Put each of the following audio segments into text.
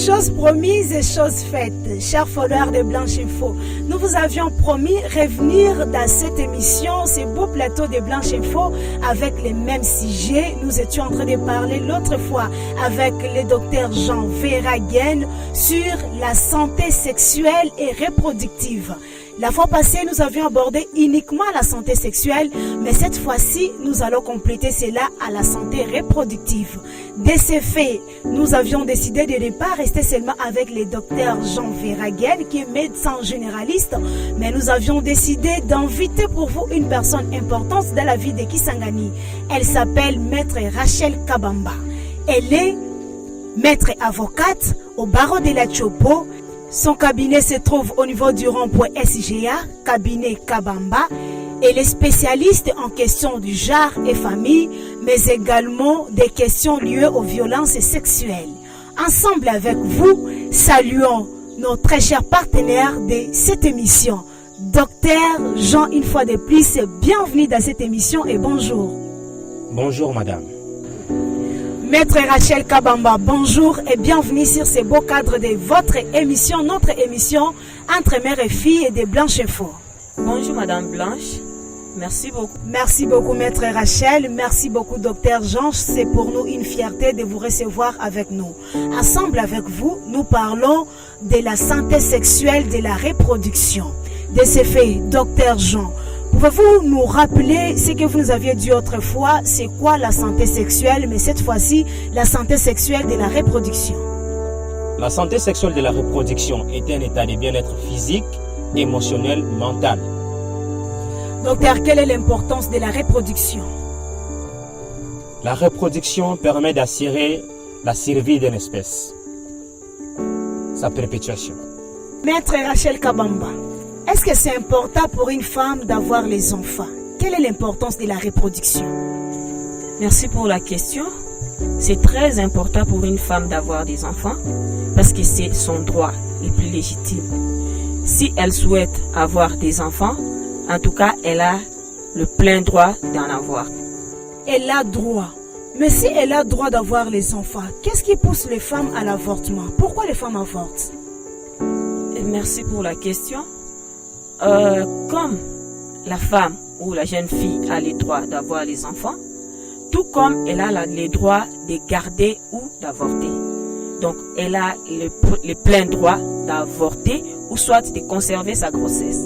Chose promise et chose faite. Chers followers de Blanche Info, nous vous avions promis revenir dans cette émission, ce beau plateau de Blanche Info, avec les mêmes sujets. Nous étions en train de parler l'autre fois avec le docteur Jean Verhaeghen sur la santé sexuelle et reproductive. La fois passée, nous avions abordé uniquement la santé sexuelle, mais cette fois-ci, nous allons compléter cela à la santé reproductive. De ces faits, nous avions décidé de ne pas rester seulement avec le docteur Jean Verhaeghen, qui est médecin généraliste, mais nous avions décidé d'inviter pour vous une personne importante dans la vie de Kisangani. Elle s'appelle Maître Rachel Kabamba. Elle est maître avocate au barreau de la Tchopo. Son cabinet se trouve au niveau du rond-point SGA, cabinet Kabamba. Elle est spécialiste en questions du genre et famille, mais également des questions liées aux violences sexuelles. Ensemble avec vous, saluons nos très chers partenaires de cette émission. Docteur Jean, une fois de plus, bienvenue dans cette émission et bonjour. Bonjour madame. Maître Rachel Kabamba, bonjour et bienvenue sur ce beau cadre de votre émission, notre émission Entre mère et fille et de Blanche Info. Bonjour Madame Blanche, merci beaucoup. Merci beaucoup Maître Rachel, merci beaucoup Docteur Jean, c'est pour nous une fierté de vous recevoir avec nous. Ensemble avec vous, nous parlons de la santé sexuelle, de la reproduction. De ce fait, Docteur Jean, pouvez-vous nous rappeler ce que vous nous aviez dit autrefois, c'est quoi la santé sexuelle, mais cette fois-ci, la santé sexuelle de la reproduction? La santé sexuelle de la reproduction est un état de bien-être physique, émotionnel, mental. Docteur, quelle est l'importance de la reproduction? La reproduction permet d'assurer la survie d'une espèce, sa perpétuation. Maître Rachel Kabamba, est-ce que c'est important pour une femme d'avoir les enfants? Quelle est l'importance de la reproduction? Merci pour la question. C'est très important pour une femme d'avoir des enfants parce que c'est son droit le plus légitime. Si elle souhaite avoir des enfants, en tout cas, elle a le plein droit d'en avoir. Elle a droit. Mais si elle a droit d'avoir les enfants, qu'est-ce qui pousse les femmes à l'avortement? Pourquoi les femmes avortent? Merci pour la question. Comme la femme ou la jeune fille a le droit d'avoir les enfants, tout comme elle a le droit de garder ou d'avorter. Donc, elle a le plein droit d'avorter ou soit de conserver sa grossesse.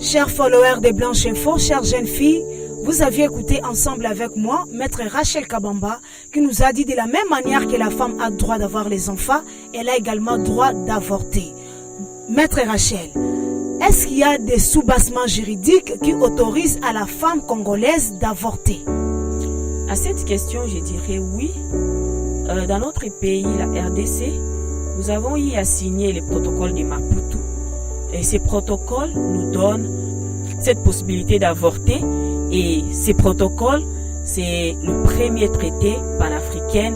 Chers followers de Blanche Info, chères jeunes filles, vous aviez écouté ensemble avec moi Maître Rachel Kabamba qui nous a dit de la même manière que la femme a le droit d'avoir les enfants, elle a également le droit d'avorter. Maître Rachel, est-ce qu'il y a des soubassements juridiques qui autorisent à la femme congolaise d'avorter? À cette question, je dirais oui. Dans notre pays, la RDC, nous avons eu à signer le protocole de Maputo. Et ces protocoles nous donnent cette possibilité d'avorter. Et ces protocoles, c'est le premier traité panafricain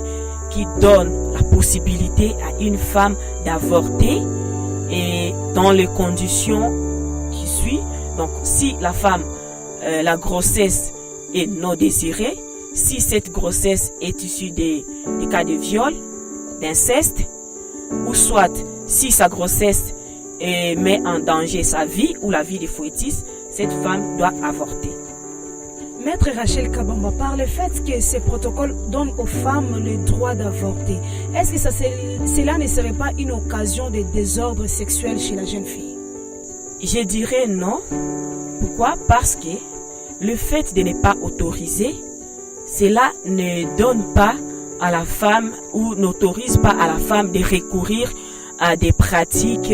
qui donne la possibilité à une femme d'avorter et dans les conditions qui suivent. Donc, si la femme, la grossesse est non désirée, si cette grossesse est issue des cas de viol, d'inceste, ou soit si sa grossesse met en danger sa vie ou la vie des fœtus, cette femme doit avorter. Maître Rachel Kabamba, par le fait que ces protocoles donnent aux femmes le droit d'avorter, est-ce que cela ne serait pas une occasion de désordre sexuel chez la jeune fille? Je dirais non. Pourquoi? Parce que le fait de ne pas autoriser, cela ne donne pas à la femme ou n'autorise pas à la femme de recourir à des pratiques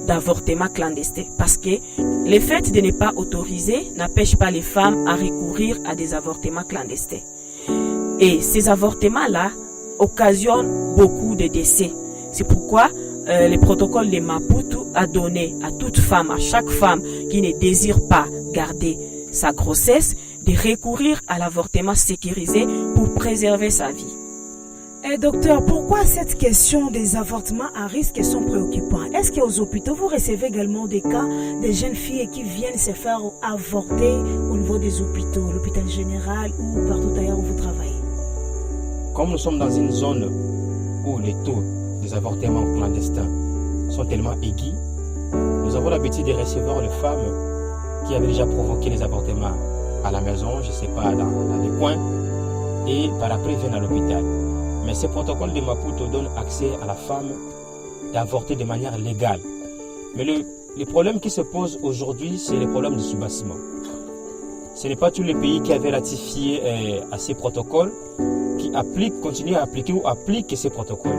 d'avortement clandestin. Parce que le fait de ne pas autoriser n'empêche pas les femmes à recourir à des avortements clandestins. Et ces avortements-là occasionnent beaucoup de décès. C'est pourquoi le protocole de Maputo a donné à toute femme, à chaque femme qui ne désire pas garder sa grossesse, de recourir à l'avortement sécurisé pour préserver sa vie. Et docteur, pourquoi cette question des avortements à risque sont préoccupants? Est-ce qu'aux hôpitaux, vous recevez également des cas de jeunes filles qui viennent se faire avorter au niveau des hôpitaux, l'hôpital général ou partout ailleurs où vous travaillez? Comme nous sommes dans une zone où les taux des avortements clandestins sont tellement aigus. Nous avons l'habitude de recevoir les femmes qui avaient déjà provoqué les avortements à la maison, je ne sais pas, dans des coins, et par après viennent à l'hôpital. Mais ce protocole de Maputo donne accès à la femme d'avorter de manière légale. Mais le problème qui se pose aujourd'hui, c'est le problème du soubassement. Ce n'est pas tous les pays qui avaient ratifié à ces protocoles qui continuent à appliquer ou appliquent ces protocoles.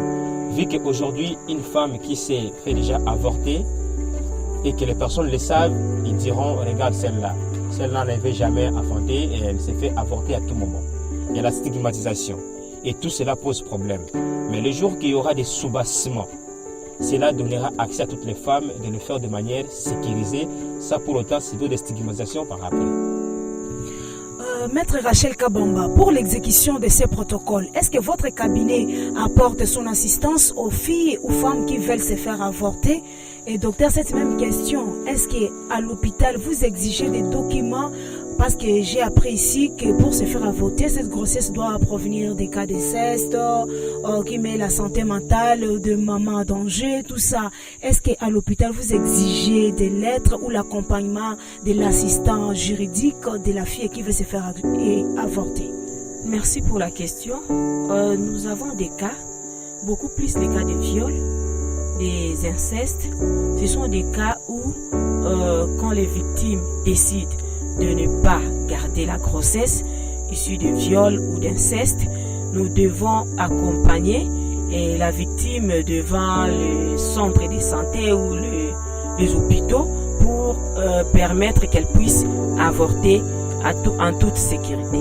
Vu qu'aujourd'hui, une femme qui s'est fait déjà avorter et que les personnes le savent, ils diront, regarde celle-là. Celle-là n'avait jamais avorté et elle s'est fait avorter à tout moment. Il y a la stigmatisation. Et tout cela pose problème. Mais le jour qu'il y aura des soubassements, cela donnera accès à toutes les femmes de le faire de manière sécurisée. Ça pour autant, c'est des stigmatisations par après. Maître Rachel Kabamba, pour l'exécution de ces protocoles, est-ce que votre cabinet apporte son assistance aux filles ou femmes qui veulent se faire avorter? Et docteur, cette même question, est-ce qu'à l'hôpital, vous exigez des documents? Parce que j'ai appris ici que pour se faire avorter, cette grossesse doit provenir des cas d'inceste, qui met la santé mentale de maman en danger, tout ça. Est-ce qu'à l'hôpital, vous exigez des lettres ou l'accompagnement de l'assistant juridique de la fille qui veut se faire avorter? Merci pour la question. Nous avons des cas, beaucoup plus les cas de viol, des incestes. Ce sont des cas où, quand les victimes décident de ne pas garder la grossesse issue de viol ou d'inceste, nous devons accompagner la victime devant le centre de santé ou les hôpitaux pour permettre qu'elle puisse avorter en toute sécurité.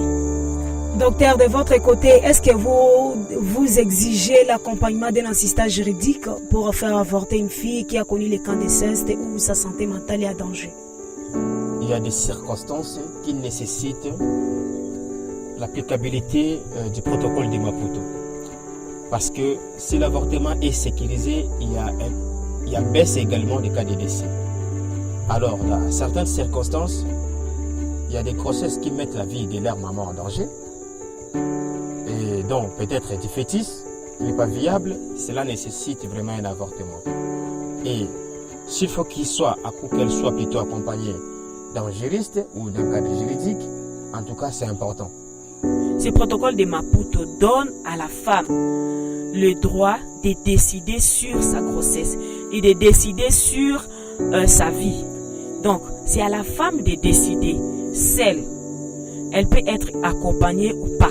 Docteur, de votre côté, est-ce que vous exigez l'accompagnement d'un assistant juridique pour faire avorter une fille qui a connu les cas d'inceste ou sa santé mentale est en danger? Il y a des circonstances qui nécessitent l'applicabilité du protocole de Maputo. Parce que si l'avortement est sécurisé, il y a baisse également des cas de décès. Alors, dans certaines circonstances, il y a des grossesses qui mettent la vie de leur maman en danger. Et donc, peut-être du fœtus, qui n'est pas viable, cela nécessite vraiment un avortement. Et s'il faut qu'elle soit plutôt accompagnée d'un juriste ou d'un cadre juridique, en tout cas, c'est important. Ce protocole de Maputo donne à la femme le droit de décider sur sa grossesse et de décider sur sa vie. Donc, c'est à la femme de décider seule. Elle peut être accompagnée ou pas.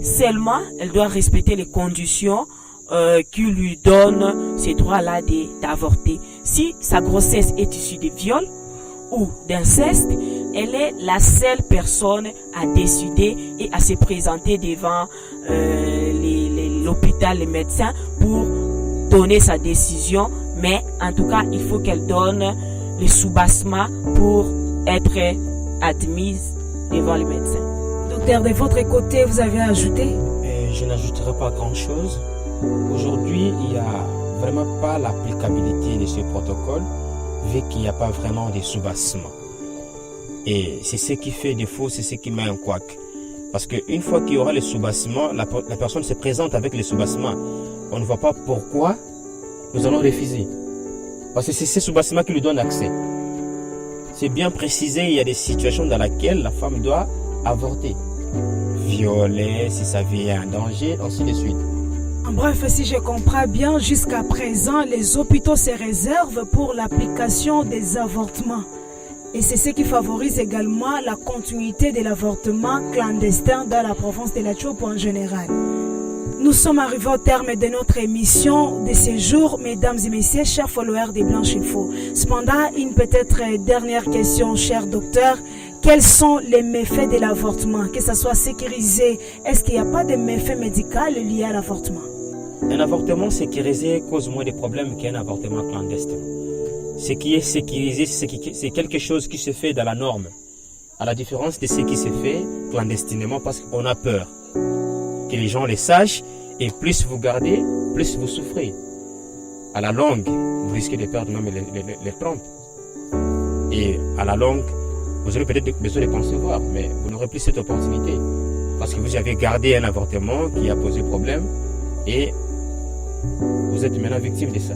Seulement, elle doit respecter les conditions qui lui donnent ces droits-là d'avorter. Si sa grossesse est issue de viol ou d'inceste, elle est la seule personne à décider et à se présenter devant l'hôpital, les médecins pour donner sa décision. Mais en tout cas, il faut qu'elle donne le soubassement pour être admise devant le médecin. Docteur, de votre côté, vous avez ajouté? Je n'ajouterai pas grand-chose. Aujourd'hui, il n'y a vraiment pas l'applicabilité de ce protocole, vu qu'il n'y a pas vraiment de soubassement. Et c'est ce qui fait défaut, c'est ce qui met un couac. Parce qu'une fois qu'il y aura le soubassement, la personne se présente avec le soubassement. On ne voit pas pourquoi nous allons refuser. Parce que c'est ce soubassement qui lui donne accès. C'est bien précisé, il y a des situations dans lesquelles la femme doit avorter. Violer, si sa vie est en danger, ainsi de suite. En bref, si je comprends bien, jusqu'à présent, les hôpitaux se réservent pour l'application des avortements. Et c'est ce qui favorise également la continuité de l'avortement clandestin dans la province de la Tchoupo en général. Nous sommes arrivés au terme de notre émission de ce jour, mesdames et messieurs, chers followers des Blanches Infos. Cependant, une peut-être dernière question, cher docteur. Quels sont les méfaits de l'avortement? Que ça soit sécurisé, est-ce qu'il n'y a pas de méfaits médicaux liés à l'avortement? Un avortement sécurisé cause moins de problèmes qu'un avortement clandestin. Ce qui est sécurisé, c'est quelque chose qui se fait dans la norme, à la différence de ce qui se fait clandestinement parce qu'on a peur que les gens le sachent et plus vous gardez, plus vous souffrez. À la longue, vous risquez de perdre même les trompes. Et à la longue, vous aurez peut-être besoin de concevoir, mais vous n'aurez plus cette opportunité parce que vous avez gardé un avortement qui a posé problème et vous êtes maintenant victime de ça.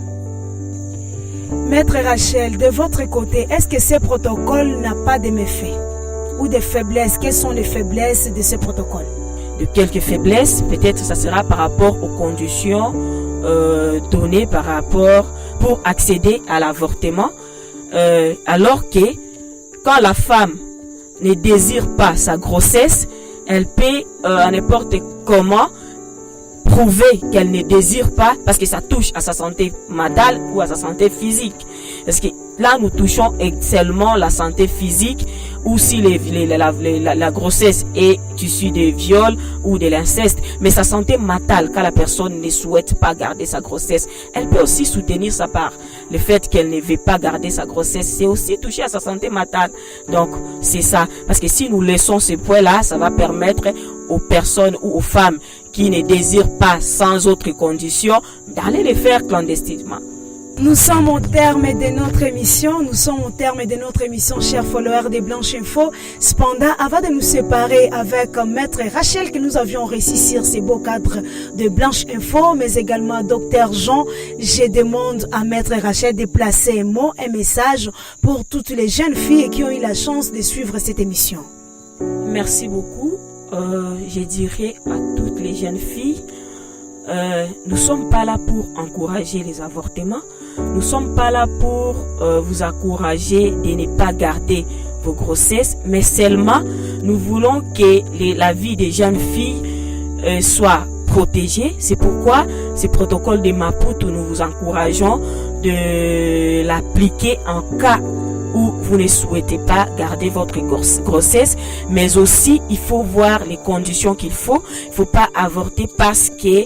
Maître Rachel, de votre côté, est-ce que ce protocole n'a pas de méfaits ou de faiblesses? Quelles sont les faiblesses de ce protocole? De quelques faiblesses, peut-être ça sera par rapport aux conditions données par rapport pour accéder à l'avortement, alors que quand la femme ne désire pas sa grossesse, elle peut à n'importe comment prouver qu'elle ne désire pas parce que ça touche à sa santé mentale ou à sa santé physique. Parce que là, nous touchons seulement la santé physique ou si la grossesse est issue de viol ou de l'inceste. Mais sa santé mentale, quand la personne ne souhaite pas garder sa grossesse, elle peut aussi soutenir sa part. Le fait qu'elle ne veut pas garder sa grossesse, c'est aussi toucher à sa santé mentale. Donc, c'est ça. Parce que si nous laissons ce point-là, ça va permettre aux personnes ou aux femmes qui ne désirent pas sans autre condition d'aller le faire clandestinement. Nous sommes au terme de notre émission. Chers followers de Blanche Info. Cependant, avant de nous séparer avec Maître Rachel que nous avions réussi sur ces beaux cadres de Blanche Info, mais également Dr Jean, je demande à Maître Rachel de placer un message pour toutes les jeunes filles qui ont eu la chance de suivre cette émission. Merci beaucoup. Je dirais à toutes les jeunes filles, nous sommes pas là pour encourager les avortements. Nous sommes pas là pour vous encourager de ne pas garder vos grossesses, mais seulement nous voulons que la vie des jeunes filles soit protégée. C'est pourquoi ce protocole de Maputo, nous vous encourageons de l'appliquer en cas où vous ne souhaitez pas garder votre grossesse, mais aussi il faut voir les conditions qu'il faut. Il faut pas avorter parce que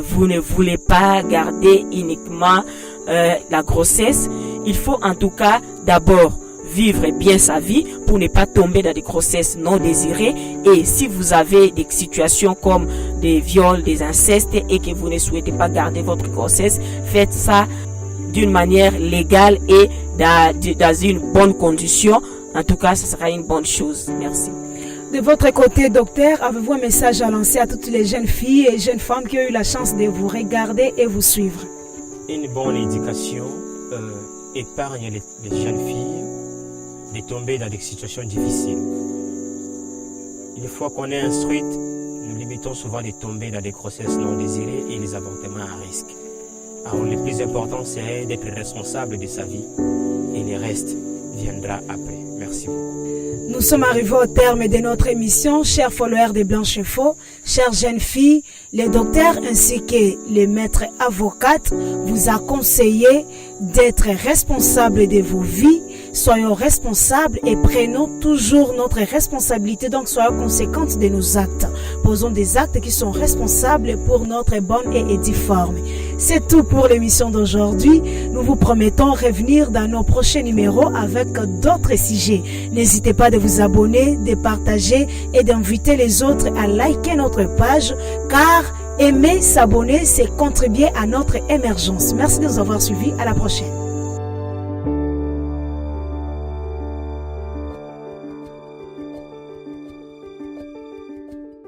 vous ne voulez pas garder uniquement la grossesse. Il faut en tout cas d'abord vivre bien sa vie pour ne pas tomber dans des grossesses non désirées. Et si vous avez des situations comme des viols, des incestes et que vous ne souhaitez pas garder votre grossesse, faites ça d'une manière légale et dans une bonne condition. En tout cas, ce sera une bonne chose. Merci. De votre côté, docteur, avez-vous un message à lancer à toutes les jeunes filles et jeunes femmes qui ont eu la chance de vous regarder et vous suivre? Une bonne éducation épargne les jeunes filles de tomber dans des situations difficiles. Une fois qu'on est instruite, nous limitons souvent de tomber dans des grossesses non désirées et les avortements à risque. Alors le plus important serait d'être responsable de sa vie et le reste viendra après. Merci beaucoup. Nous sommes arrivés au terme de notre émission, chers followers de Blanche Info, chères jeunes filles. Le docteur ainsi que les maîtres avocates vous a conseillé d'être responsables de vos vies. Soyons responsables et prenons toujours notre responsabilité. Donc, soyons conséquentes de nos actes. Posons des actes qui sont responsables pour notre bonne et difforme. C'est tout pour l'émission d'aujourd'hui. Nous vous promettons revenir dans nos prochains numéros avec d'autres sujets. N'hésitez pas de vous abonner, de partager et d'inviter les autres à liker notre page car aimer, s'abonner, c'est contribuer à notre émergence. Merci de nous avoir suivis. À la prochaine.